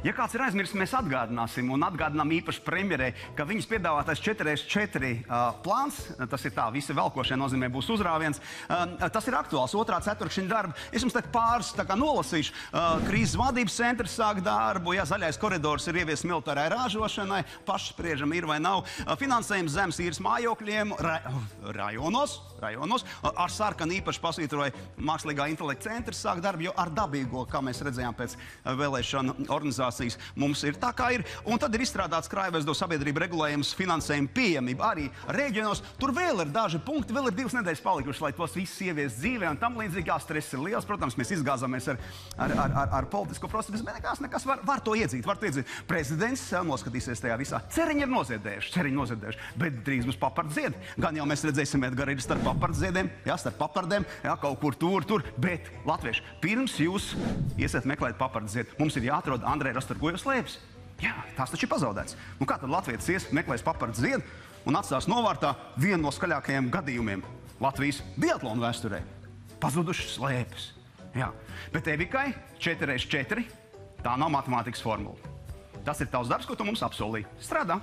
Ja kāds ir aizmirsis, mēs atgādināsim un atgādinām īpaši premjerei, ka viņas piedāvātais 4x4 plāns, tas ir tā, visi velkošie nozīmē būs uzrāviens, tas ir aktuāls, otrā ceturkšņa darba. Es jums tagad pāris nolasīšu. Krīzes vadības centrs sāk darbu, ja zaļais koridors ir ieviests militārai ražošanai, pašspriežam ir vai nav. Finansējums zemes īres mājokļiem rajonos, ar sarkanu īpaši pasvītroja mākslīgā intelekta centrs sāk darbu, jo ar dabīgo, kā mēs redzējām pēc vēlēšanu organizācijas, mums ir tā kā ir, un tad ir izstrādāts krājvežu sabiedrība regulējums, finansējuma pieejamība arī reģionos. Tur vēl ir daži punkti, vēl ir 2 nedēļas palikušas, lai tos visus ieviest dzīvē, un tam līdzīgi, jā, stress ir liels. Protams, mēs izgāzāmies ar politisko procesu, bet nekas var to iedzīt, Prezidents noskatīsies tajā visā. Ceriņi ir noziedējuši, bet drīz būs papardziedi. Gan jau mēs redzēsim, Edgara ir starp papardziediem, jā, starp papardēm, jā, kaut kur tur, bet, latvieši, pirms jūs iesiet meklēt papardziedi, mums ir jāatrod Andreja Rastorgujeva slēpes. Jā, tās taču ir pazaudēts. Un kā tad latvietis ies, meklēs papardziedu un atstās novārtā vienu no skaļākajiem gadījumiem Latvijas biatlonu vēsturē? Pazudušas slēpes. Jā, bet Evikai 4x4 tā nav matemātikas formula. Tas ir tavs darbs, ko tu mums apsolīji. Strādā!